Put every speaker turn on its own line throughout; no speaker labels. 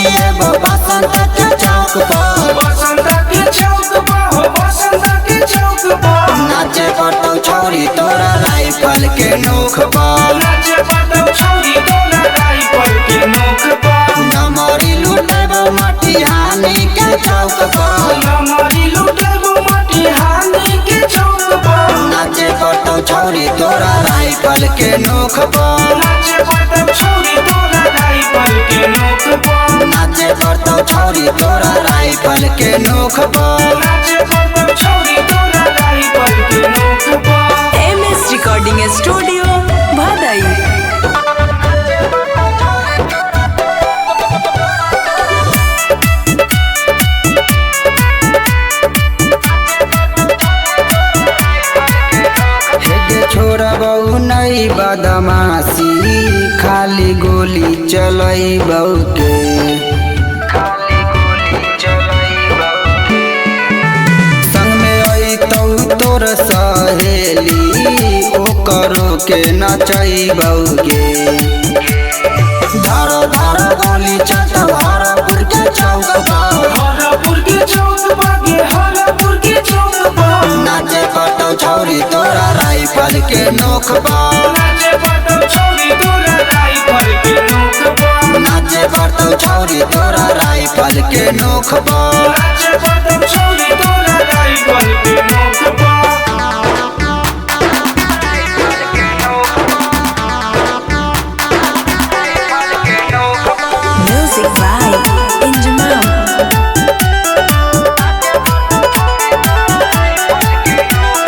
पिए बसंत के चौक पर,
बसंत के चौक पर हो बसंत के चौक पर।
नाचे पड़तौ छौरी तोरा राइफल के नोख पर,
नाचे पड़तौ छौरी तोरा राइफल के नोक पर।
नमरी लुटेबो मटिहानी के चौक पर,
नमरी लुटेबो मटिहानी के चौक पर।
नाचे पड़तौ छौरी तोरा राइफल के नोख पर,
नाचे पड़तौ छौरी तोरा राइफल के नोक पर।
नाचे पड़तौ छौरी तोरा राइफल के नोख पर।
नाचे पड़तौ छौरी तोरा राइफल के नोक पर।
MS रिकॉर्डिंग स्टूडियो भदई।
छोरा बहु नहीं बदमाशी, खाली गोली चलई बहु के, खाली गोली चलई बहु के। संग में आई तोर सहेली, ओकरो के नचई बहु के। धरो धरो गोली चलत हरपुर के चौक पर,
हरपुर के चौक पर गे हरपुर के चौक पर।
नाचे पड़तौ छौरी तोरा राइफल के नोख पर,
नाचे पड़तौ छौरी तोरा राइफल के नोक पर।
नाचे पड़तौ छौरी तोरा राइफल के नोख पर।
नाचे पड़तौ छौरी तोरा राइफल के नोक पर।
Music by Injimam।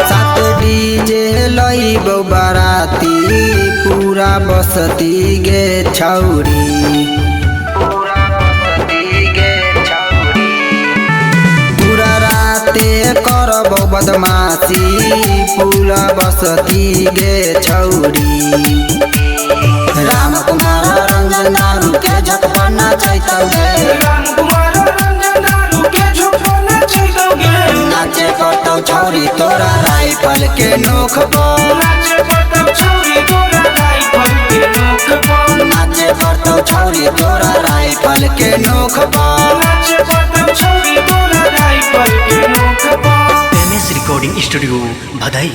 सात डीजे लईबो बाराती, पूरा बसती गे छौरी, पूरा बसती गे छौरी। पूरा राते करबो बदमाशी, पूरा बसती गे छौरी। राम कुमार रंजन दारू के झटपट नचैतौ गे,
राम कुमार रंजन दारू के झोंको नचैतौ गे।
नाचे पड़तौ छौरी तोरा राइफल के नोख पर,
नाचे पड़तौ छौरी तोरा राइफल के नोक पर।
नाचे पड़तौ छौरी तोरा राइफल के नोख पर।
नाचे पड़तौ छौरी तोरा राइफल के नोक पर।
MS रिकॉर्डिंग स्टूडियो भदई।